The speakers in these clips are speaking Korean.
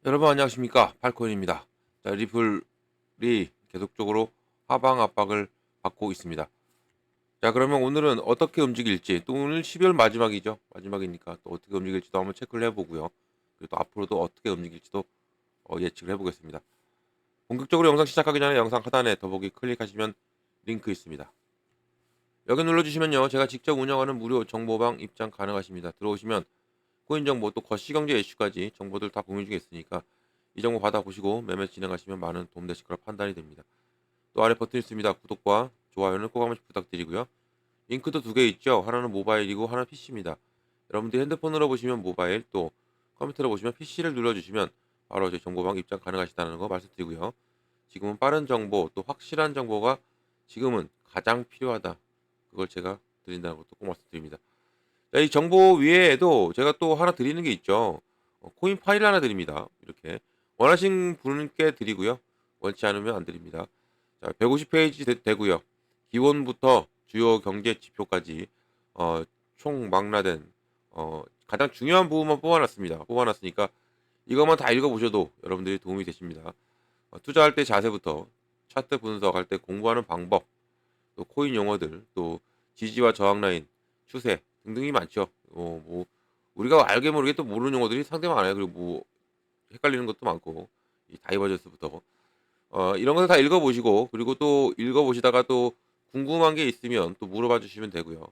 여러분 안녕하십니까? 팔코인입니다. 자, 리플이 계속적으로 하방 압박을 받고 있습니다. 자, 그러면 오늘은 어떻게 움직일지, 또 오늘 12월 마지막이죠. 마지막이니까 또 어떻게 움직일지도 한번 체크를 해보고요. 그리고 또 앞으로도 어떻게 움직일지도 예측을 해보겠습니다. 본격적으로 영상 시작하기 전에 영상 하단에 더보기 클릭하시면 링크 있습니다. 여기 눌러주시면요, 제가 직접 운영하는 무료 정보방 입장 가능하십니다. 들어오시면 코인 정보 또 거시경제 이슈까지 정보들 다 공유 중에 있으니까 이 정보 받아보시고 매매 진행하시면 많은 도움되실 거라 판단이 됩니다. 또 아래 버튼 있습니다. 구독과 좋아요는 꼭 한 번씩 부탁드리고요. 링크도 두 개 있죠. 하나는 모바일이고 하나는 PC입니다. 여러분들이 핸드폰으로 보시면 모바일, 또 컴퓨터로 보시면 PC를 눌러주시면 바로 저희 정보방 입장 가능하시다는 거 말씀드리고요. 지금은 빠른 정보 또 확실한 정보가 지금은 가장 필요하다. 그걸 제가 드린다는 것도 꼭 말씀드립니다. 자, 이 정보 외에도 제가 또 하나 드리는 게 있죠. 코인 파일 하나 드립니다. 이렇게 원하신 분께 드리고요. 원치 않으면 안 드립니다. 자, 150페이지 되고요. 기본부터 주요 경제 지표까지 어, 총 망라된 가장 중요한 부분만 뽑아놨습니다. 뽑아놨으니까 이것만 다 읽어보셔도 여러분들이 도움이 되십니다. 투자할 때 자세부터 차트 분석할 때 공부하는 방법, 또 코인 용어들, 또 지지와 저항 라인, 추세 등등이 많죠. 뭐 우리가 알게 모르게 또 모르는 용어들이 상당히 많아요. 그리고 뭐 헷갈리는 것도 많고 이 다이버전스부터 이런 것을 다 읽어보시고, 그리고 또 읽어보시다가 또 궁금한 게 있으면 또 물어봐 주시면 되고요.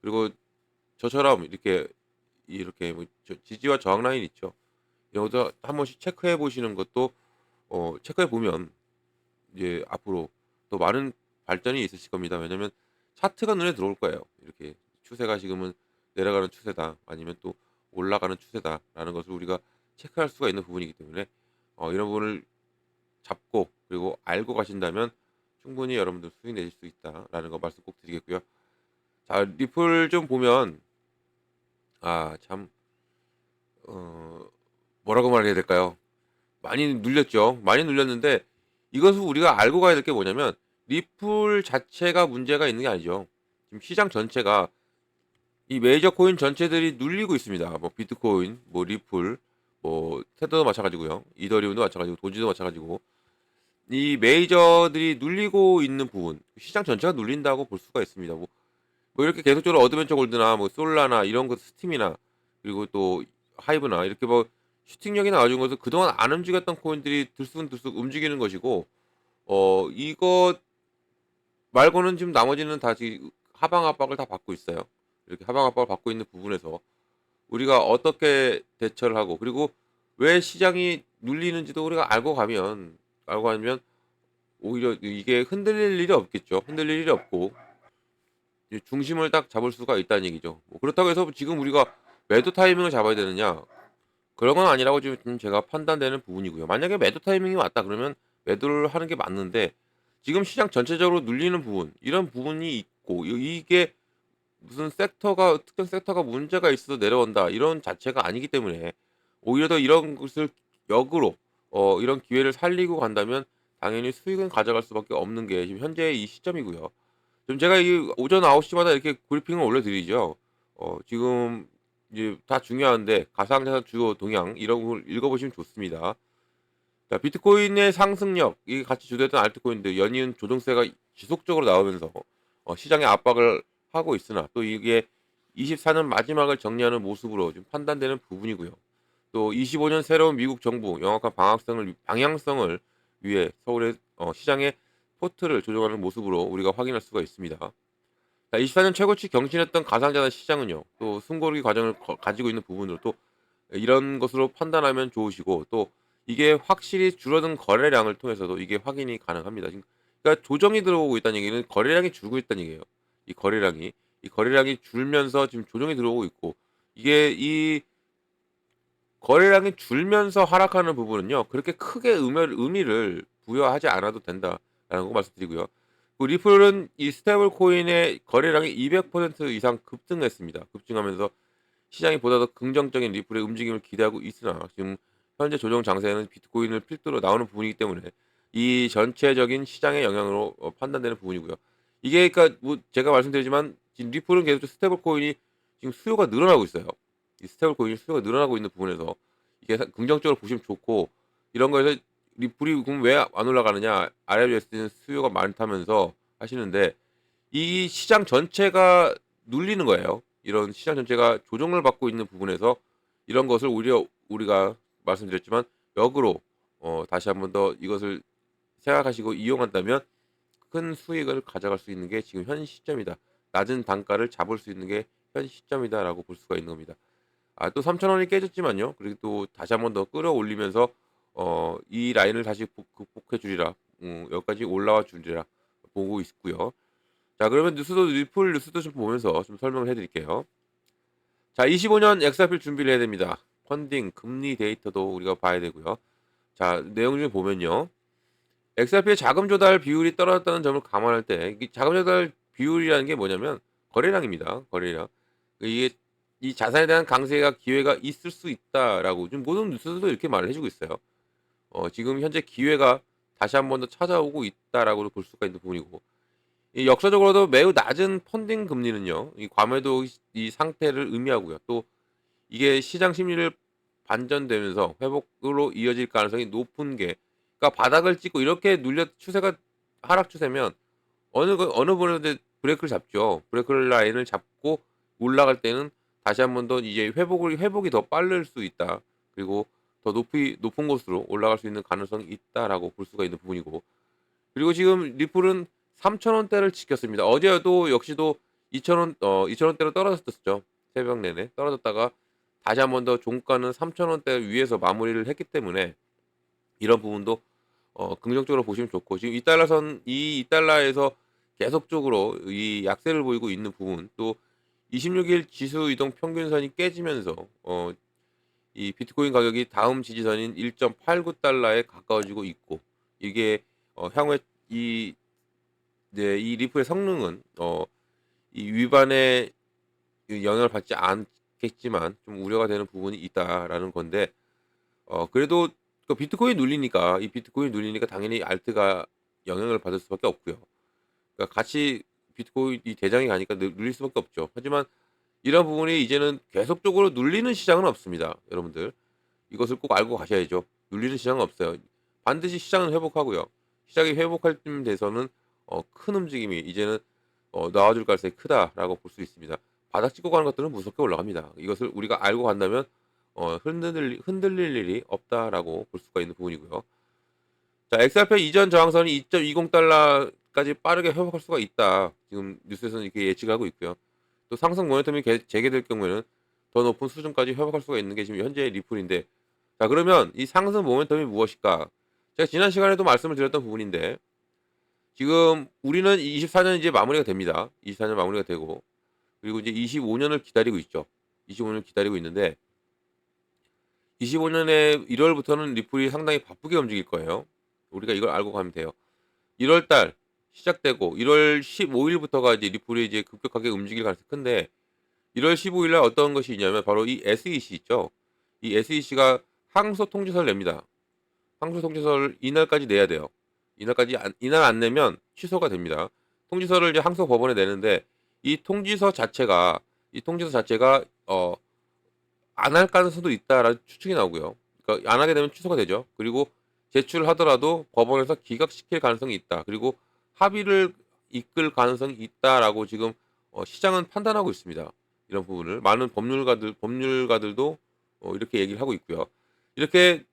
그리고 저처럼 이렇게 뭐 지지와 저항 라인 있죠. 이런 것도 한 번씩 체크해 보시는 것도 체크해 보면 이제 앞으로 또 많은 발전이 있으실 겁니다. 왜냐면 차트가 눈에 들어올 거예요. 이렇게 추세가 지금은 내려가는 추세다, 아니면 또 올라가는 추세다라는 것을 우리가 체크할 수가 있는 부분이기 때문에 이런 부분을 잡고 그리고 알고 가신다면 충분히 여러분들 수익 내실 수 있다라는 거 말씀 꼭 드리겠고요. 자, 리플 좀 보면 참 뭐라고 말해야 될까요? 많이 눌렸죠. 많이 눌렸는데 이것을 우리가 알고 가야 될 게 뭐냐면 리플 자체가 문제가 있는 게 아니죠. 지금 시장 전체가 이 메이저 코인 전체들이 눌리고 있습니다. 뭐 비트코인, 뭐 리플, 뭐 테더도 마찬가지고요. 이더리움도 마찬가지고 도지도 마찬가지고 이 메이저들이 눌리고 있는 부분, 시장 전체가 눌린다고 볼 수가 있습니다. 뭐 이렇게 계속적으로 어드벤처 골드나 뭐 솔라나 이런 것 스팀이나 그리고 또 하이브나 이렇게 뭐 슈팅력이 나와준 것은 그동안 안 움직였던 코인들이 들쑥들쑥 움직이는 것이고 이것 말고는 지금 나머지는 다 지금 하방 압박을 다 받고 있어요. 이렇게 하방 압박을 받고 있는 부분에서 우리가 어떻게 대처를 하고, 그리고 왜 시장이 눌리는지도 우리가 알고 가면 오히려 이게 흔들릴 일이 없겠죠. 흔들릴 일이 없고 이제 중심을 딱 잡을 수가 있다는 얘기죠. 뭐 그렇다고 해서 지금 우리가 매도 타이밍을 잡아야 되느냐? 그런 건 아니라고 지금 제가 판단되는 부분이고요. 만약에 매도 타이밍이 왔다 그러면 매도를 하는 게 맞는데, 지금 시장 전체적으로 눌리는 부분, 이런 부분이 있고 이게 무슨 섹터가 특정 섹터가 문제가 있어서 내려온다 이런 자체가 아니기 때문에 오히려 더 이런 것을 역으로 이런 기회를 살리고 간다면 당연히 수익은 가져갈 수밖에 없는 게 지금 현재의 이 시점이고요. 지금 제가 이 오전 9 시마다 이렇게 브리핑을 올려드리죠. 지금 이제 다 중요한데 가상자산 주요 동향 이런 걸 읽어보시면 좋습니다. 자, 비트코인의 상승력, 이 같이 주도했던 알트코인들 연이은 조정세가 지속적으로 나오면서 시장에 압박을 하고 있으나 또 이게 24년 마지막을 정리하는 모습으로 좀 판단되는 부분이고요. 또 25년 새로운 미국 정부 명확한 방향성을 위해 서울의 시장의 포트를 조정하는 모습으로 우리가 확인할 수가 있습니다. 자, 24년 최고치 경신했던 가상자산 시장은요, 또 숨고르기 과정을 가지고 있는 부분으로 또 이런 것으로 판단하면 좋으시고, 또 이게 확실히 줄어든 거래량을 통해서도 이게 확인이 가능합니다. 지금 그러니까 조정이 들어오고 있다는 얘기는 거래량이 줄고 있다는 얘기예요. 이 거래량이 이 거래량이 줄면서 지금 조정이 들어오고 있고, 이게 이 거래량이 줄면서 하락하는 부분은요, 그렇게 크게 의미를 부여하지 않아도 된다라는 거 말씀드리고요. 그 리플은 이 스테이블 코인의 거래량이 200% 이상 급등했습니다. 급증하면서 시장이 보다 더 긍정적인 리플의 움직임을 기대하고 있으나 지금 현재 조정 장세는 비트코인을 필두로 나오는 부분이기 때문에 이 전체적인 시장의 영향으로 판단되는 부분이고요. 이게 그러니까 뭐 제가 말씀드리지만 지금 리플은 계속 스테이블 코인이 지금 수요가 늘어나고 있어요. 이 스테이블 코인이 수요가 늘어나고 있는 부분에서 이게 긍정적으로 보시면 좋고, 이런 거에서 리플이 그럼 왜 안 올라가느냐? RLUSD는 수요가 많다면서 하시는데 이 시장 전체가 눌리는 거예요. 이런 시장 전체가 조정을 받고 있는 부분에서 이런 것을 오히려 우리가 말씀드렸지만 역으로 다시 한번 더 이것을 생각하시고 이용한다면 큰 수익을 가져갈 수 있는 게 지금 현 시점이다. 낮은 단가를 잡을 수 있는 게 현 시점이다라고 볼 수가 있는 겁니다. 또 3,000원이 깨졌지만요. 그리고 또 다시 한번 더 끌어올리면서 이 라인을 다시 극복해 주리라. 여기까지 올라와 주리라 보고 있고요. 자, 그러면 리플 뉴스도 좀 보면서 좀 설명을 해 드릴게요. 자, 25년 엑스아필 준비를 해야 됩니다. 펀딩, 금리 데이터도 우리가 봐야 되고요. 자, 내용 중에 보면요. 엑스아피의 자금 조달 비율이 떨어졌다는 점을 감안할 때 이 자금 조달 비율이라는 게 뭐냐면 거래량입니다. 거래량. 이게 이 자산에 대한 강세가 기회가 있을 수 있다라고 지금 모든 뉴스들도 이렇게 말을 해주고 있어요. 지금 현재 기회가 다시 한 번 더 찾아오고 있다라고 볼 수가 있는 부분이고 이 역사적으로도 매우 낮은 펀딩 금리는요. 이 과매도 이 상태를 의미하고요. 또 이게 시장 심리를 반전되면서 회복으로 이어질 가능성이 높은 게 그러니까 바닥을 찍고 이렇게 눌려 추세가 하락 추세면 어느 부분에 브레이크를 잡죠. 브레이크 라인을 잡고 올라갈 때는 다시 한 번 더 이제 회복이 더 빠를 수 있다. 그리고 더 높은 곳으로 올라갈 수 있는 가능성이 있다라고 볼 수가 있는 부분이고 그리고 지금 리플은 3,000원대를 지켰습니다. 어제도 역시도 2,000원 2,000원대로 떨어졌었죠. 새벽 내내 떨어졌다가 다시 한 번 더 종가는 3,000원대 위에서 마무리를 했기 때문에 이런 부분도 긍정적으로 보시면 좋고 지금 이 달러에서 계속적으로 이 약세를 보이고 있는 부분 또 26일 지수 이동 평균선이 깨지면서 이 비트코인 가격이 다음 지지선인 1.89달러에 가까워지고 있고 이게 향후에 이 네, 이 리플의 성능은 이 위반에 영향을 받지 않겠지만 좀 우려가 되는 부분이 있다라는 건데 그래도 그 비트코인 눌리니까 당연히 알트가 영향을 받을 수밖에 없고요. 그러니까 같이 비트코인이 대장이 가니까 눌릴 수밖에 없죠. 하지만 이런 부분이 이제는 계속적으로 눌리는 시장은 없습니다, 여러분들. 이것을 꼭 알고 가셔야죠. 눌리는 시장은 없어요. 반드시 시장은 회복하고요. 시장이 회복할 쯤 돼서는 큰 움직임이 이제는 나와줄 가능성이 크다라고 볼 수 있습니다. 바닥 찍고 가는 것들은 무섭게 올라갑니다. 이것을 우리가 알고 간다면 흔들릴 일이 없다라고 볼 수가 있는 부분이고요. 자, 엑스RP 이전 저항선이 2.20달러까지 빠르게 회복할 수가 있다. 지금 뉴스에서는 이렇게 예측하고 있고요. 또 상승 모멘텀이 재개될 경우에는 더 높은 수준까지 회복할 수가 있는 게 지금 현재의 리플인데 자, 그러면 이 상승 모멘텀이 무엇일까? 제가 지난 시간에도 말씀을 드렸던 부분인데 지금 우리는 24년 이제 마무리가 됩니다. 24년 마무리가 되고 그리고 이제 25년을 기다리고 있죠. 25년을 기다리고 있는데 25년에 1월부터는 리플이 상당히 바쁘게 움직일 거예요. 우리가 이걸 알고 가면 돼요. 1월 달 시작되고 1월 15일부터가 이제 리플이 이제 급격하게 움직일 가능성이 큰데 1월 15일 날 어떤 것이 있냐면 바로 이 SEC 있죠. 이 SEC가 항소 통지서를 냅니다. 항소 통지서를 이날까지 내야 돼요. 이날 안 내면 취소가 됩니다. 통지서를 이제 항소 법원에 내는데 이 통지서 자체가 안 할 가능성도 있다라는 추측이 나오고요. 그러니까 안 하게 되면 취소가 되죠. 그리고 제출을 하더라도 법원에서 기각시킬 가능성이 있다. 그리고 합의를 이끌 가능성이 있다라고 지금 시장은 판단하고 있습니다. 이런 부분을 많은 법률가들도 이렇게 얘기를 하고 있고요. 이렇게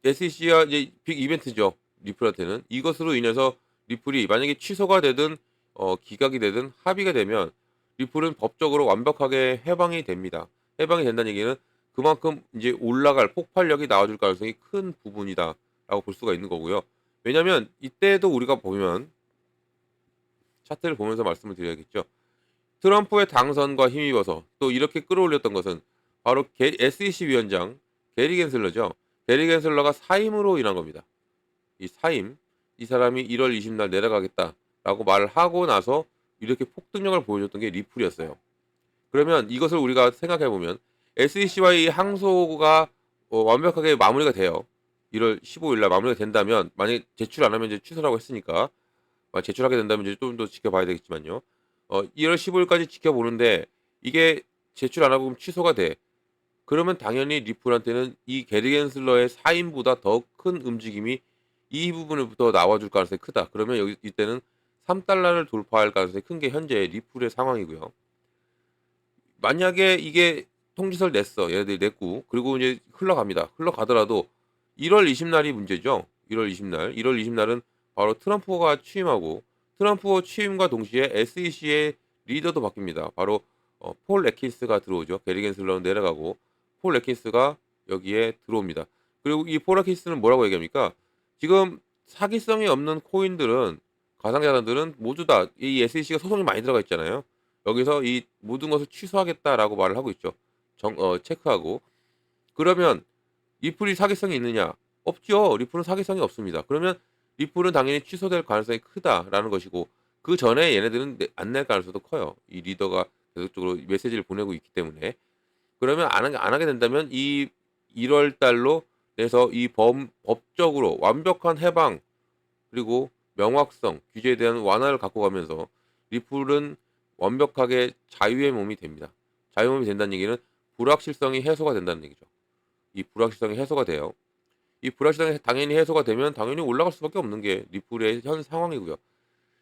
SEC가 이제 빅 이벤트죠. 리플한테는 이것으로 인해서 리플이 만약에 취소가 되든 기각이 되든 합의가 되면 리플은 법적으로 완벽하게 해방이 됩니다. 해방이 된다는 얘기는 그만큼 이제 올라갈 폭발력이 나와줄 가능성이 큰 부분이다라고 볼 수가 있는 거고요. 왜냐하면 이때도 우리가 보면 차트를 보면서 말씀을 드려야겠죠. 트럼프의 당선과 힘입어서 또 이렇게 끌어올렸던 것은 바로 SEC 위원장 게리 겐슬러죠. 게리 겐슬러가 사임으로 인한 겁니다. 이 사임, 이 사람이 1월 20일 내려가겠다라고 말을 하고 나서 이렇게 폭등력을 보여줬던 게 리플이었어요. 그러면 이것을 우리가 생각해 보면 SEC와의 항소가 완벽하게 마무리가 돼요. 1월 15일 날 마무리가 된다면 만약에 제출 안 하면 이제 취소라고 했으니까 제출하게 된다면 이제 좀 더 지켜봐야 되겠지만요. 1월 15일까지 지켜보는데 이게 제출 안 하고 취소가 돼. 그러면 당연히 리플한테는 이 게리 겐슬러의 사인보다 더 큰 움직임이 이 부분부터 나와줄 가능성이 크다. 그러면 여기 이때는 3달러를 돌파할 가능성이 큰 게 현재 리플의 상황이고요. 만약에 이게 통지서를 냈어. 얘네들이 냈고 그리고 이제 흘러갑니다. 흘러가더라도 1월 20날이 문제죠. 1월 20날. 1월 20날은 바로 트럼프가 취임하고 트럼프 취임과 동시에 SEC의 리더도 바뀝니다. 바로 폴 레킨스가 들어오죠. 게리 겐슬러는 내려가고 폴 레킨스가 여기에 들어옵니다. 그리고 이 폴 레킨스는 뭐라고 얘기합니까? 지금 사기성이 없는 코인들은 가상자산들은 모두 다 이 SEC가 소송이 많이 들어가 있잖아요. 여기서 이 모든 것을 취소하겠다라고 말을 하고 있죠. 체크하고. 그러면 리플이 사기성이 있느냐? 없죠. 리플은 사기성이 없습니다. 그러면 리플은 당연히 취소될 가능성이 크다라는 것이고 그 전에 얘네들은 안 낼 가능성도 커요. 이 리더가 계속적으로 메시지를 보내고 있기 때문에. 그러면 안 하게 된다면 이 1월 달로 내서 이 법적으로 완벽한 해방 그리고 명확성, 규제에 대한 완화를 갖고 가면서 리플은 완벽하게 자유의 몸이 됩니다. 자유의 몸이 된다는 얘기는 불확실성이 해소가 된다는 얘기죠. 이 불확실성이 해소가 돼요. 이 불확실성이 당연히 해소가 되면 당연히 올라갈 수밖에 없는 게 리플의 현 상황이고요.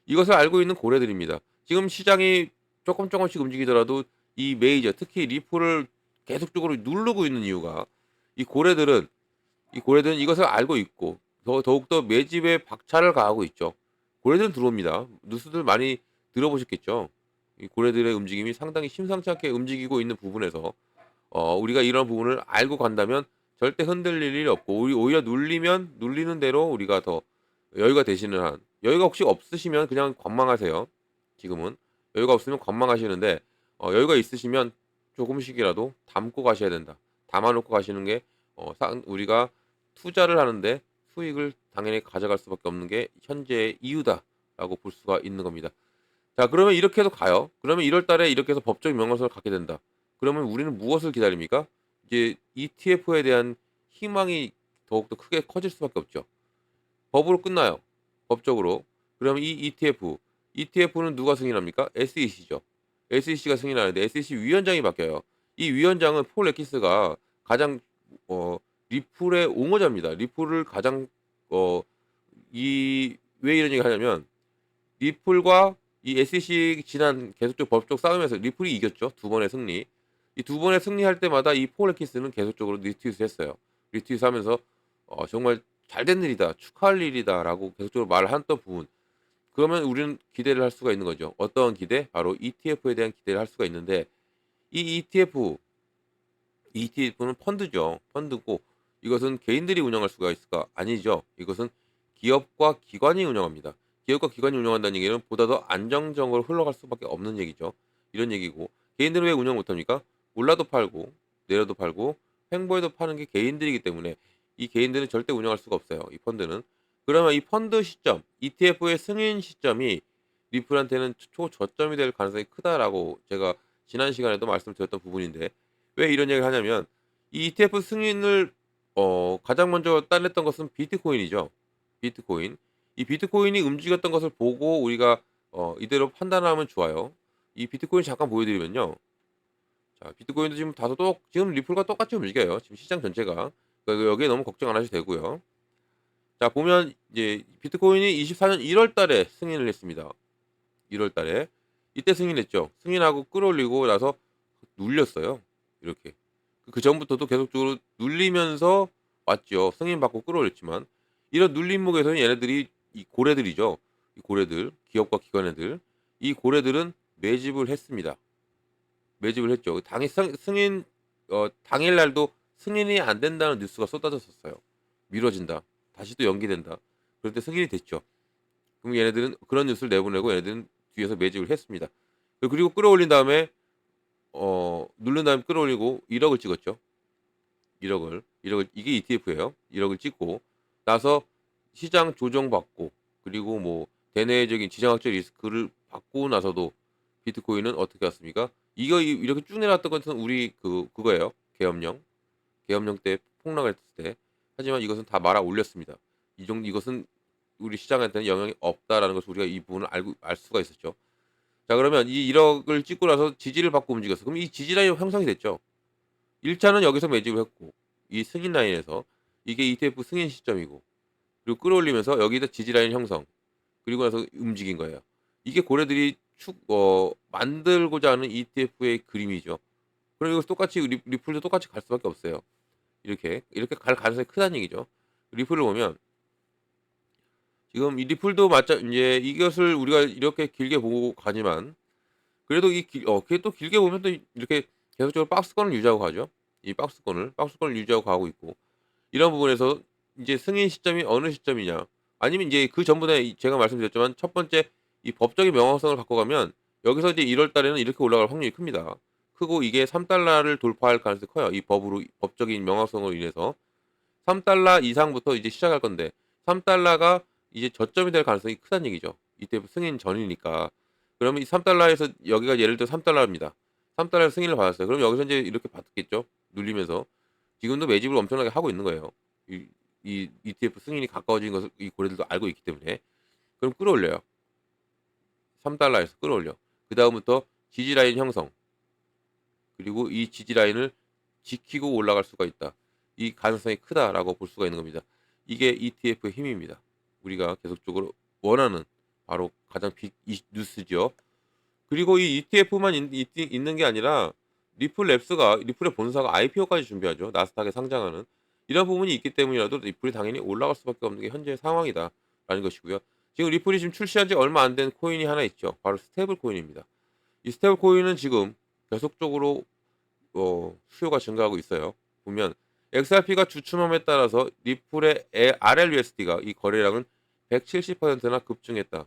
이것을 알고 있는 고래들입니다. 지금 시장이 조금씩 움직이더라도 이 메이저, 특히 리플을 계속적으로 누르고 있는 이유가 이 고래들은 이것을 알고 있고 더욱더 매집에 박차를 가하고 있죠. 고래들은 들어옵니다. 뉴스들 많이 들어보셨겠죠. 이 고래들의 움직임이 상당히 심상치 않게 움직이고 있는 부분에서 우리가 이런 부분을 알고 간다면 절대 흔들릴 일이 없고 오히려 눌리는 대로 우리가 더 여유가 되시는 한 여유가 혹시 없으시면 그냥 관망하세요. 지금은 여유가 없으면 관망하시는데 여유가 있으시면 조금씩이라도 담고 가셔야 된다. 담아 놓고 가시는 게 우리가 투자를 하는데 수익을 당연히 가져갈 수밖에 없는 게 현재의 이유다라고 볼 수가 있는 겁니다. 자, 그러면 이렇게 해서 가요. 그러면 1월 달에 이렇게 해서 법적 명령서를 갖게 된다. 그러면 우리는 무엇을 기다립니까? 이제 ETF에 대한 희망이 더욱더 크게 커질 수밖에 없죠. 법으로 끝나요. 법적으로. 그러면 이 ETF는 누가 승인합니까? SEC죠. SEC가 승인하는데 SEC 위원장이 바뀌어요. 이 위원장은 폴 레키스가 가장 어, 리플의 옹호자입니다. 리플을 가장 왜 이런 얘기 하냐면 리플과 이 SEC 지난 계속적 법적 싸움에서 리플이 이겼죠. 두 번의 승리. 이 두 번의 승리할 때마다 이 폴 레키스는 계속적으로 리트윗을 했어요. 리트윗하면서 정말 잘된 일이다, 축하할 일이다라고 계속적으로 말을 했던 부분. 그러면 우리는 기대를 할 수가 있는 거죠. 어떤 기대? 바로 ETF에 대한 기대를 할 수가 있는데 이 ETF는 펀드죠. 펀드고 이것은 개인들이 운영할 수가 있을까? 아니죠. 이것은 기업과 기관이 운영합니다. 기업과 기관이 운영한다는 얘기는 보다 더 안정적으로 흘러갈 수밖에 없는 얘기죠. 이런 얘기고 개인들은 왜 운영 못합니까? 올라도 팔고 내려도 팔고 횡보해도 파는 게 개인들이기 때문에 이 개인들은 절대 운영할 수가 없어요. 이 펀드는. 그러면 이 펀드 시점, ETF의 승인 시점이 리플한테는 초저점이 될 가능성이 크다라고 제가 지난 시간에도 말씀드렸던 부분인데 왜 이런 얘기를 하냐면 이 ETF 승인을 가장 먼저 따냈던 것은 비트코인이죠. 비트코인. 이 비트코인이 움직였던 것을 보고 우리가 이대로 판단하면 좋아요. 이 비트코인 잠깐 보여드리면요. 자, 비트코인도 지금 지금 리플과 똑같이 움직여요. 지금 시장 전체가. 그러니까 여기에 너무 걱정 안 하셔도 되고요. 자, 보면 이제 비트코인이 24년 1월 달에 승인을 했습니다. 1월 달에. 이때 승인했죠. 승인하고 끌어올리고 나서 눌렸어요. 이렇게. 그 전부터도 계속적으로 눌리면서 왔죠. 승인받고 끌어올렸지만. 이런 눌림목에서는 얘네들이 이 고래들이죠. 이 고래들, 기업과 기관애들. 이 고래들은 매집을 했습니다. 매집을 했죠. 승인 당일 날도 승인이 안 된다는 뉴스가 쏟아졌었어요. 미뤄진다. 다시 또 연기된다. 그럴 때 승인이 됐죠. 그럼 얘네들은 그런 뉴스를 내보내고 얘네들은 뒤에서 매집을 했습니다. 그리고 끌어올린 다음에 누른 다음에 끌어올리고 1억을 찍었죠. 1억을 이게 ETF예요. 1억을 찍고 나서 시장 조정받고 그리고 뭐 대내적인 지정학적 리스크를 받고 나서도 비트코인은 어떻게 왔습니까? 이거 이렇게 쭉 내려왔던 것은 우리 그거예요. 계엄령 때 폭락을 했을 때. 하지만 이것은 다 말아 올렸습니다. 이것은 우리 시장한테는 영향이 없다라는 것을 우리가 이 부분을 알 수가 있었죠. 자, 그러면 이 1억을 찍고 나서 지지를 받고 움직였어. 그럼 이 지지라인이 형성이 됐죠. 1차는 여기서 매집을 했고 이 승인 라인에서 이게 ETF 승인 시점이고 그리고 끌어올리면서 여기다 지지 라인 형성 그리고 나서 움직인 거예요. 이게 고래들이 만들고자 하는 ETF의 그림이죠. 그럼 이거 똑같이 리플도 똑같이 갈 수밖에 없어요. 이렇게 갈 가능성이 크다는 얘기죠. 리플을 보면 지금 이 리플도 맞자 인제 이것을 우리가 이렇게 길게 보고 가지만 그래도 그게 또 길게 보면 또 이렇게 계속적으로 박스권을 유지하고 가죠. 이 박스권을 유지하고 가고 있고 이런 부분에서 이제 승인 시점이 어느 시점이냐 아니면 이제 그전부터 제가 말씀드렸지만 첫 번째 이 법적인 명확성을 갖고 가면 여기서 이제 1월 달에는 이렇게 올라갈 확률이 큽니다. 크고 이게 3달러를 돌파할 가능성이 커요. 이 법적인 명확성으로 인해서 3달러 이상부터 이제 시작할 건데 3달러가 이제 저점이 될 가능성이 크다는 얘기죠. 이때 승인 전이니까. 그러면 이 3달러에서 여기가 예를 들어 3달러입니다. 3달러 승인을 받았어요. 그럼 여기서 이제 이렇게 받겠죠. 눌리면서. 지금도 매집을 엄청나게 하고 있는 거예요. 이 ETF 승인이 가까워진 것을 이 고래들도 알고 있기 때문에. 그럼 끌어올려요. 3달러에서 끌어올려. 그다음부터 지지 라인 형성. 그리고 이 지지 라인을 지키고 올라갈 수가 있다. 이 가능성이 크다라고 볼 수가 있는 겁니다. 이게 ETF의 힘입니다. 우리가 계속적으로 원하는 바로 가장 빅 뉴스죠. 그리고 이 ETF만 있는 게 아니라 리플의 본사가 IPO까지 준비하죠. 나스닥에 상장하는 이런 부분이 있기 때문이라도 리플이 당연히 올라갈 수밖에 없는 게 현재의 상황이다라는 것이고요. 지금 리플이 지금 출시한 지 얼마 안 된 코인이 하나 있죠. 바로 스테이블 코인입니다. 이 스테이블 코인은 지금 계속적으로 수요가 증가하고 있어요. 보면 XRP가 주춤함에 따라서 리플의 RLUSD가 이 거래량은 170%나 급증했다.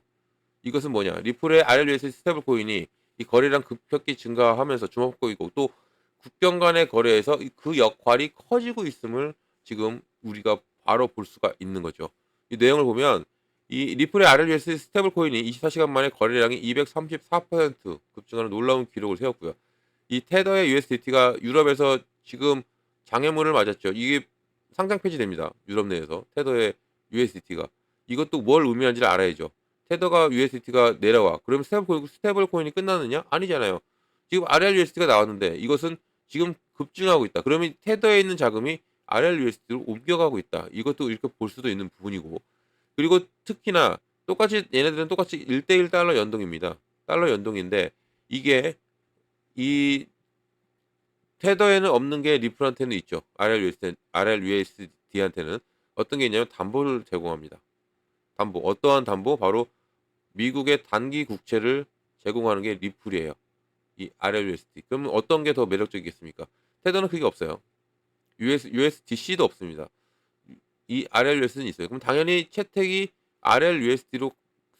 이것은 뭐냐? 리플의 RLUSD 스테이블 코인이 이 거래량 급격히 증가하면서 주목받고 있고 또 국경 간의 거래에서 그 역할이 커지고 있음을 지금 우리가 바로 볼 수가 있는 거죠. 이 내용을 보면 이 리플의 RLUSD 스테이블 코인이 24시간 만에 거래량이 234% 급증하는 놀라운 기록을 세웠고요. 이 테더의 USDT가 유럽에서 지금 장애물을 맞았죠. 이게 상장 폐지됩니다. 유럽 내에서 테더의 USDT가 이것도 뭘 의미하는지를 알아야죠. 테더가 USDT가 내려와. 그러면 스테이블 코인이 끝나느냐? 아니잖아요. 지금 RLUSD가 나왔는데 이것은 지금 급증하고 있다. 그러면 테더에 있는 자금이 RLUSD로 옮겨가고 있다. 이것도 이렇게 볼 수도 있는 부분이고. 그리고 특히나 얘네들은 똑같이 1대1 달러 연동입니다. 달러 연동인데 이게 이 테더에는 없는 게 리플한테는 있죠. RLUSD한테는 어떤 게 있냐면 담보를 제공합니다. 담보. 어떠한 담보? 바로 미국의 단기 국채를 제공하는 게 리플이에요. 이 RLUSD. 그러면 어떤 게 더 매력적이겠습니까? 테더는 그게 없어요. USDC도 없습니다. 이 RLUSD는 있어요. 그럼 당연히 채택이 RLUSD로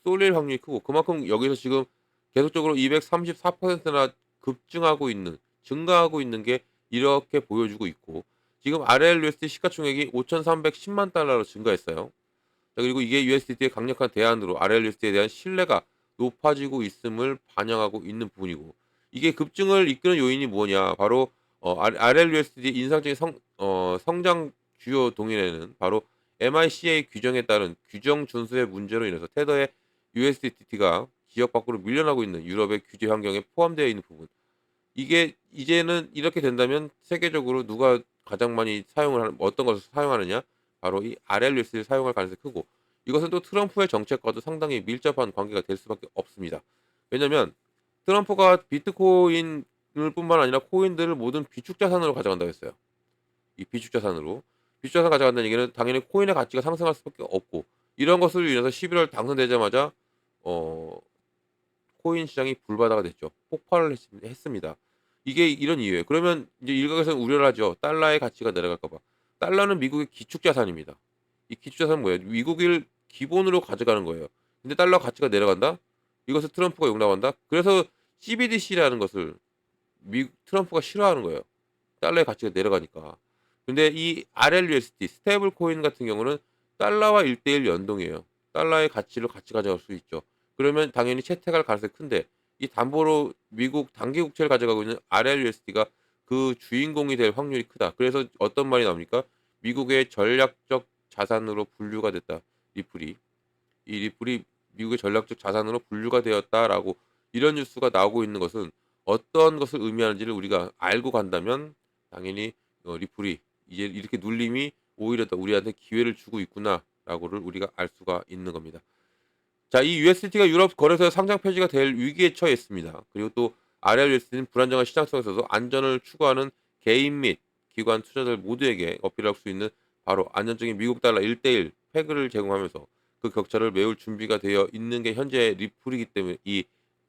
쏠릴 확률이 크고 그만큼 여기서 지금 계속적으로 234%나 급증하고 있는 증가하고 있는 게 이렇게 보여주고 있고 지금 RLUSD 시가총액이 5,310만 달러로 증가했어요. 자, 그리고 이게 USDT의 강력한 대안으로 RLUSD에 대한 신뢰가 높아지고 있음을 반영하고 있는 부분이고 이게 급증을 이끄는 요인이 뭐냐 바로 RLUSD 인상적인 성장 주요 동인에는 바로 MiCA 규정에 따른 규정 준수의 문제로 인해서 테더의 USDT가 지역 밖으로 밀려나고 있는 유럽의 규제 환경에 포함되어 있는 부분 이게 이제는 이렇게 된다면 세계적으로 누가 가장 많이 어떤 것을 사용하느냐? 바로 이 RLUSD를 사용할 가능성이 크고 이것은 또 트럼프의 정책과도 상당히 밀접한 관계가 될 수밖에 없습니다. 왜냐면 트럼프가 비트코인을 뿐만 아니라 코인들을 모든 비축 자산으로 가져간다고 했어요. 이 비축 자산으로. 비축 자산 가져간다는 얘기는 당연히 코인의 가치가 상승할 수밖에 없고 이런 것으로 인해서 11월 당선되자마자 어 코인 시장이 불바다가 됐죠. 폭발을 했습니다. 이게 이런 이유예요. 그러면 이제 일각에서는 우려를 하죠. 달러의 가치가 내려갈까 봐. 달러는 미국의 기축 자산입니다. 이 기축 자산은 뭐예요? 미국을 기본으로 가져가는 거예요. 근데 달러 가치가 내려간다? 이것을 트럼프가 용납한다? 그래서 CBDC라는 것을 트럼프가 싫어하는 거예요. 달러의 가치가 내려가니까. 근데 이 RLUSD 스테이블 코인 같은 경우는 달러와 1대1 연동이에요. 달러의 가치를 같이 가져갈 수 있죠. 그러면 당연히 채택할 가능성이 큰데 이 담보로 미국 단기 국채를 가져가고 있는 RLUSD가 그 주인공이 될 확률이 크다. 그래서 어떤 말이 나옵니까? 미국의 전략적 자산으로 분류가 됐다. 리플이. 이 리플이 미국의 전략적 자산으로 분류가 되었다라고 이런 뉴스가 나오고 있는 것은 어떤 것을 의미하는지를 우리가 알고 간다면 당연히 리플이 이제 이렇게 눌림이 오히려 더 우리한테 기회를 주고 있구나라고를 우리가 알 수가 있는 겁니다. 자, 이 USDT가 유럽 거래소에 상장 폐지가 될 위기에 처해 있습니다. 그리고 또 RLUSD는 불안정한 시장 속에서도 안전을 추구하는 개인 및 기관 투자자들 모두에게 어필할 수 있는 바로 안정적인 미국 달러 1대1 패그를 제공하면서 그 격차를 메울 준비가 되어 있는 게 현재 리플이기 때문에 이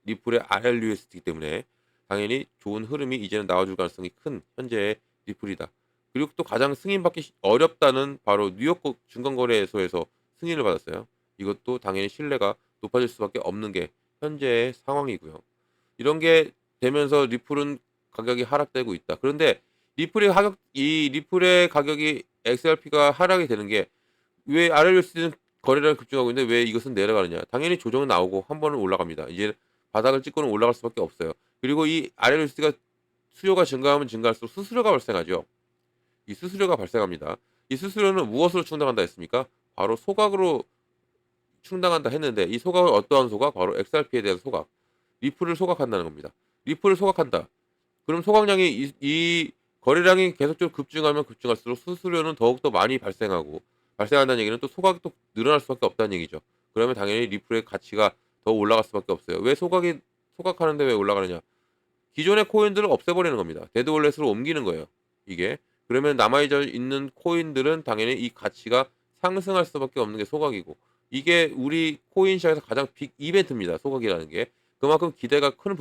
리플의 RLUSD이기 때문에 당연히 좋은 흐름이 이제는 나와줄 가능성이 큰 현재의 리플이다. 그리고 또 가장 승인받기 어렵다는 바로 뉴욕 증권거래소에서 승인을 받았어요. 이것도 당연히 신뢰가 높아질 수밖에 없는 게 현재의 상황이고요. 이런 게 되면서 리플은 가격이 하락되고 있다. 그런데 리플의 가격이 XRP가 하락이 되는 게 왜 RLUSD는 거래량이 급증하고 있는데 왜 이것은 내려가느냐? 당연히 조정은 나오고 한 번은 올라갑니다. 이제 바닥을 찍고는 올라갈 수밖에 없어요. 그리고 이 RLUSD가 수요가 증가하면 증가할수록 수수료가 발생하죠. 이 수수료가 발생합니다. 이 수수료는 무엇으로 충당한다 했습니까? 바로 소각으로 충당한다 했는데 이 소각은 어떠한 소각? 바로 XRP에 대한 소각. 리플을 소각한다는 겁니다. 리플을 소각한다. 그럼 소각량이 이 거래량이 계속적으로 급증하면 급증할수록 수수료는 더욱더 많이 발생한다는 얘기는 또 소각이 또 늘어날 수밖에 없다는 얘기죠. 그러면 당연히 리플의 가치가 더 올라갈 수밖에 없어요. 왜 소각하는데 왜 올라가느냐? 기존의 코인들을 없애버리는 겁니다. 데드월렛으로 옮기는 거예요. 이게. 그러면 있는 코인들은 당연히 이 가치가 상승할 수밖에 없는 게 소각이고 이게 우리 코인 시장에서 가장 빅 이벤트입니다. 소각이라는 게. 그만큼 기대가 큰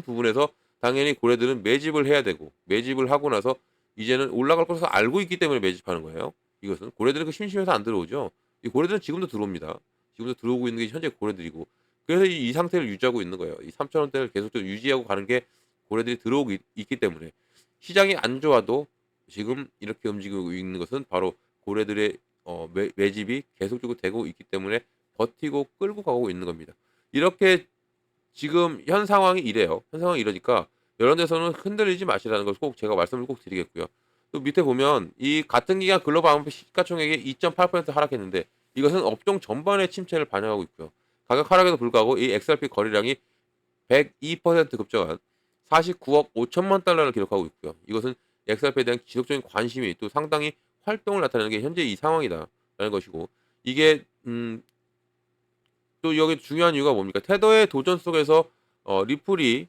부분에서 당연히 고래들은 매집을 해야 되고 매집을 하고 나서 이제는 올라갈 것을 알고 있기 때문에 매집하는 거예요. 이것은 고래들은 그 심심해서 안 들어오죠. 이 고래들은 지금도 들어옵니다. 지금도 들어오고 있는 게 현재 고래들이고 그래서 이 상태를 유지하고 있는 거예요. 이 3,000원대를 계속적으로 유지하고 가는 게 고래들이 들어오고 있기 때문에 시장이 안 좋아도 지금 이렇게 움직이고 있는 것은 바로 고래들의 매집이 계속적으로 되고 있기 때문에 버티고 끌고 가고 있는 겁니다. 이렇게 지금 현 상황이 이래요. 현 상황이 이러니까 이런 데서는 흔들리지 마시라는 걸 꼭 제가 말씀을 꼭 드리겠고요. 또 밑에 보면 이 같은 기간 글로벌 암호화폐 시가총액이 2.8% 하락했는데 이것은 업종 전반의 침체를 반영하고 있고요. 가격 하락에도 불구하고 이 XRP 거래량이 102% 급증한 49억 5천만 달러를 기록하고 있고요. 이것은 XRP에 대한 지속적인 관심이 또 상당히 활동을 나타내는 게 현재 이 상황이다라는 것이고 이게 또 여기 중요한 이유가 뭡니까? 테더의 도전 속에서 리플이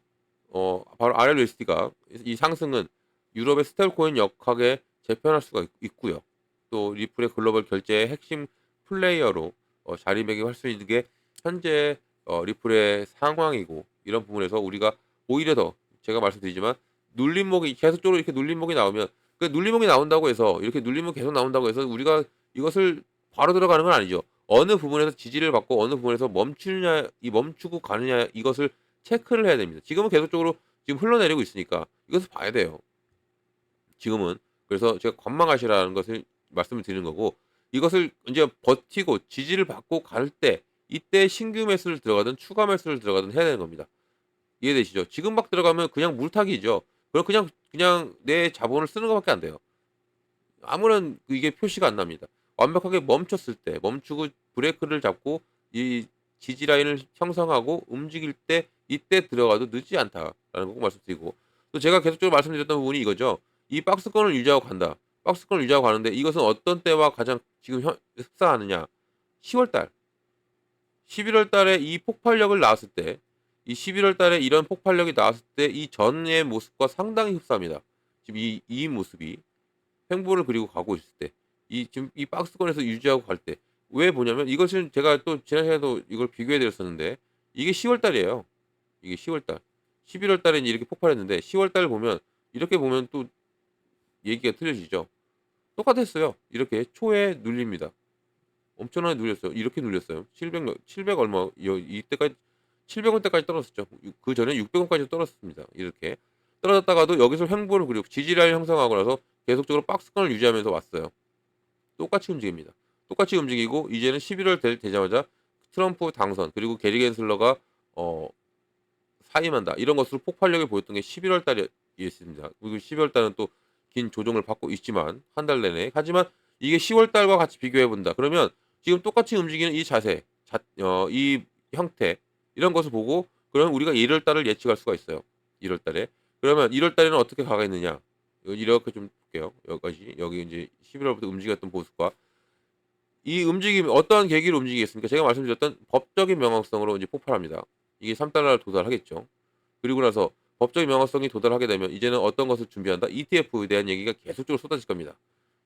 바로 RLUSD가 이 상승은 유럽의 스테이블코인 역학에 재편할 수가 있고요. 또 리플의 글로벌 결제의 핵심 플레이어로 자리매김할 수 있는 게 현재 리플의 상황이고 이런 부분에서 우리가 오히려 더 제가 말씀드리지만 눌림목이 계속적으로 이렇게 눌림목이 나오면 그 눌림목이 나온다고 해서 이렇게 눌림목이 계속 나온다고 해서 우리가 이것을 바로 들어가는 건 아니죠. 어느 부분에서 지지를 받고 어느 부분에서 멈추느냐, 이 멈추고 가느냐 이것을 체크를 해야 됩니다. 지금은 계속적으로 지금 흘러내리고 있으니까 이것을 봐야 돼요. 지금은. 그래서 제가 관망하시라는 것을 말씀을 드리는 거고 이것을 이제 버티고 지지를 받고 갈 때 이때 신규 매수를 들어가든 추가 매수를 들어가든 해야 되는 겁니다. 이해되시죠? 지금 막 들어가면 그냥 물타기죠. 그럼 그냥 내 자본을 쓰는 것밖에 안 돼요. 아무런 이게 표시가 안 납니다. 완벽하게 멈췄을 때 멈추고 브레이크를 잡고 이 지지 라인을 형성하고 움직일 때 이때 들어가도 늦지 않다라는 거 꼭 말씀드리고 또 제가 계속적으로 말씀드렸던 부분이 이거죠. 이 박스권을 유지하고 간다. 박스권을 유지하고 가는데 이것은 어떤 때와 가장 지금 흡사하느냐. 10월 달, 11월 달에 이 폭발력을 나왔을 때 이 11월 달에 이런 폭발력이 나왔을 때 이 전의 모습과 상당히 흡사합니다. 지금 이 모습이 횡보를 그리고 가고 있을 때, 지금 이 박스권에서 유지하고 갈 때, 왜 보냐면 이것은 제가 또 지난 시간에도 이걸 비교해 드렸었는데, 이게 10월 달이에요. 이게 10월 달. 11월 달에는 이렇게 폭발했는데, 10월 달 보면, 이렇게 보면 또 얘기가 틀려지죠. 똑같았어요. 이렇게 초에 눌립니다. 엄청나게 눌렸어요. 이렇게 눌렸어요. 700 얼마, 이때까지, 700원대까지 떨어졌죠. 그 전에 600원까지 떨어졌습니다. 이렇게. 떨어졌다가도 여기서 횡보를 그리고 지지라인 형성하고 나서 계속적으로 박스권을 유지하면서 왔어요. 똑같이 움직입니다. 똑같이 움직이고 이제는 11월 되자마자 트럼프 당선 그리고 게리 겐슬러가 어, 사임한다 이런 것으로 폭발력을 보였던 게 11월 달이었습니다. 그리고 12월 달은 또 긴 조정을 받고 있지만 한 달 내내 하지만 이게 10월 달과 같이 비교해 본다. 그러면 지금 똑같이 움직이는 이 이 형태 이런 것을 보고 그러면 우리가 1월 달을 예측할 수가 있어요. 1월 달에 그러면 1월 달에는 어떻게 가겠느냐? 이렇게 좀 볼게요. 여기까지. 여기 이제 11월부터 움직였던 보수가 이 움직임이 어떤 계기로 움직이겠습니까? 제가 말씀드렸던 법적인 명확성으로 이제 폭발합니다. 이게 3달러를 도달하겠죠. 그리고 나서 법적인 명확성이 도달하게 되면 이제는 어떤 것을 준비한다? ETF에 대한 얘기가 계속적으로 쏟아질 겁니다.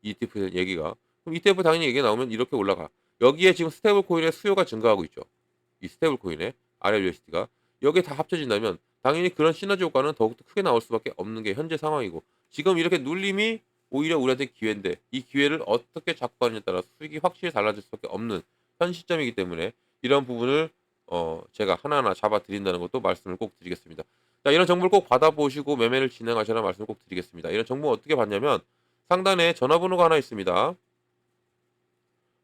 ETF에 대한 얘기가. 그럼 ETF 당연히 얘기가 나오면 이렇게 올라가. 여기에 지금 스테이블 코인의 수요가 증가하고 있죠. 이 스테이블 코인의 RLUSD가 여기에 다 합쳐진다면 당연히 그런 시너지 효과는 더욱더 크게 나올 수밖에 없는 게 현재 상황이고 지금 이렇게 눌림이 오히려 우리한테 기회인데 이 기회를 어떻게 잡고 가느냐에 따라 수익이 확실히 달라질 수밖에 없는 현 시점이기 때문에 이런 부분을 제가 하나하나 잡아 드린다는 것도 말씀을 꼭 드리겠습니다. 자, 이런 정보를 꼭 받아보시고 매매를 진행하시라는 말씀을 꼭 드리겠습니다. 이런 정보 어떻게 받냐면 상단에 전화번호가 하나 있습니다.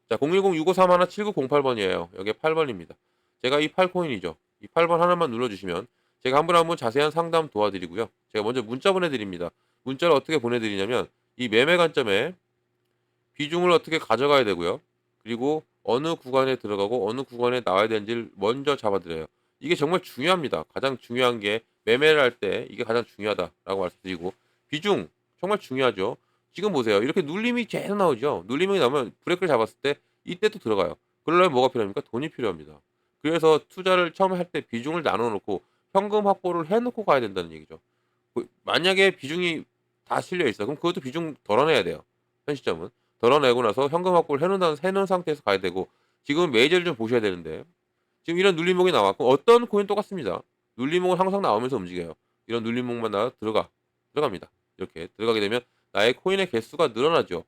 자, 010-653-7908번이에요. 여기 8번입니다. 제가 이 8코인이죠. 이 8번 하나만 눌러주시면 제가 한 분 한 분 자세한 상담 도와드리고요. 제가 먼저 문자 보내드립니다. 문자를 어떻게 보내드리냐면 이 매매 관점에 비중을 어떻게 가져가야 되고요. 그리고 어느 구간에 들어가고 어느 구간에 나와야 되는지를 먼저 잡아드려요. 이게 정말 중요합니다. 가장 중요한 게 매매를 할 때 이게 가장 중요하다라고 말씀드리고 비중 정말 중요하죠. 지금 보세요. 이렇게 눌림이 계속 나오죠. 눌림이 나오면 브레이크를 잡았을 때 이때 또 들어가요. 그러려면 뭐가 필요합니까? 돈이 필요합니다. 그래서 투자를 처음에 할 때 비중을 나눠 놓고 현금 확보를 해 놓고 가야 된다는 얘기죠. 만약에 비중이 다 실려 있어. 그럼 그것도 비중 덜어내야 돼요. 현 시점은. 덜어내고 나서 현금 확보를 해놓은 상태에서 가야 되고 지금 메이저를 좀 보셔야 되는데 지금 이런 눌림목이 나왔고 어떤 코인 똑같습니다. 눌림목은 항상 나오면서 움직여요. 이런 눌림목만 나와 들어갑니다. 이렇게 들어가게 되면 나의 코인의 개수가 늘어나죠.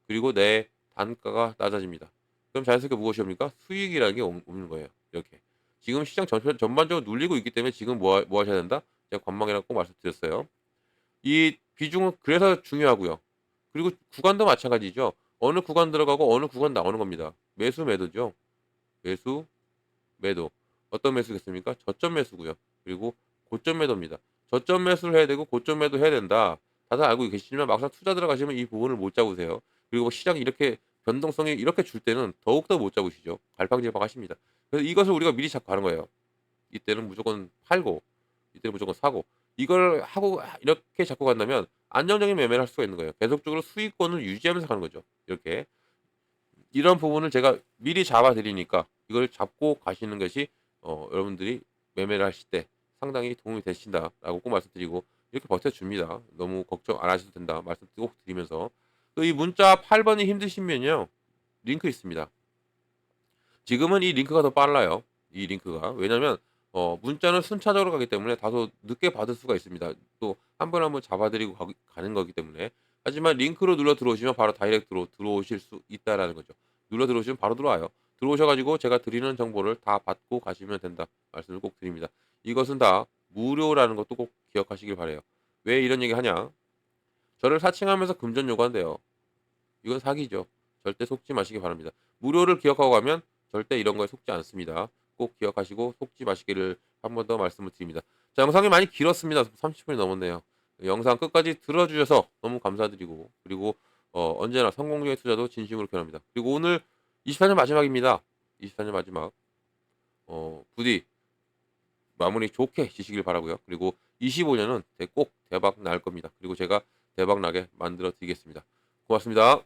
그리고 내 단가가 낮아집니다. 그럼 자연스럽게 무엇이 옵니까? 수익이라는 게 오는 거예요. 이렇게. 지금 시장 전반적으로 눌리고 있기 때문에 지금 뭐 하셔야 된다? 제가 관망이라고 꼭 말씀드렸어요. 이 비중은 그래서 중요하고요. 그리고 구간도 마찬가지죠. 어느 구간 들어가고 어느 구간 나오는 겁니다. 매수 매도죠. 매수 매도. 어떤 매수겠습니까? 저점 매수고요. 그리고 고점 매도입니다. 저점 매수를 해야 되고 고점 매도 해야 된다. 다들 알고 계시지만 막상 투자 들어가시면 이 부분을 못 잡으세요. 그리고 시장이 이렇게 변동성이 이렇게 줄 때는 더욱더 못 잡으시죠. 갈팡질팡하십니다. 그래서 이것을 우리가 미리 잡고 가는 거예요. 이때는 무조건 팔고 이때는 무조건 사고 이걸 하고 이렇게 잡고 간다면 안정적인 매매를 할 수가 있는 거예요. 계속적으로 수익권을 유지하면서 가는 거죠. 이렇게 이런 부분을 제가 미리 잡아 드리니까 이걸 잡고 가시는 것이 여러분들이 매매를 하실 때 상당히 도움이 되신다라고 꼭 말씀드리고 이렇게 버텨줍니다. 너무 걱정 안 하셔도 된다 말씀 꼭 드리면서 또 이 문자 8번이 힘드시면요 링크 있습니다. 지금은 이 링크가 더 빨라요. 이 링크가. 왜냐면 문자는 순차적으로 가기 때문에 다소 늦게 받을 수가 있습니다. 또 한 번 한 번 잡아 드리고 가는 거기 때문에. 하지만 링크로 눌러 들어오시면 바로 다이렉트로 들어오실 수 있다라는 거죠. 눌러 들어오시면 바로 들어와요. 들어오셔 가지고 제가 드리는 정보를 다 받고 가시면 된다 말씀을 꼭 드립니다. 이것은 다 무료라는 것도 꼭 기억하시길 바라요. 왜 이런 얘기 하냐? 저를 사칭하면서 금전 요구한대요. 이건 사기죠. 절대 속지 마시기 바랍니다. 무료를 기억하고 가면 절대 이런 거에 속지 않습니다. 꼭 기억하시고 속지 마시기를 한 번 더 말씀을 드립니다. 자, 영상이 많이 길었습니다. 30분이 넘었네요. 영상 끝까지 들어주셔서 너무 감사드리고 그리고 언제나 성공적인 투자도 진심으로 기원합니다. 그리고 오늘 24년 마지막입니다. 24년 마지막 부디 마무리 좋게 지시길 바라고요. 그리고 25년은 꼭 대박 날 겁니다. 그리고 제가 대박 나게 만들어 드리겠습니다. 고맙습니다.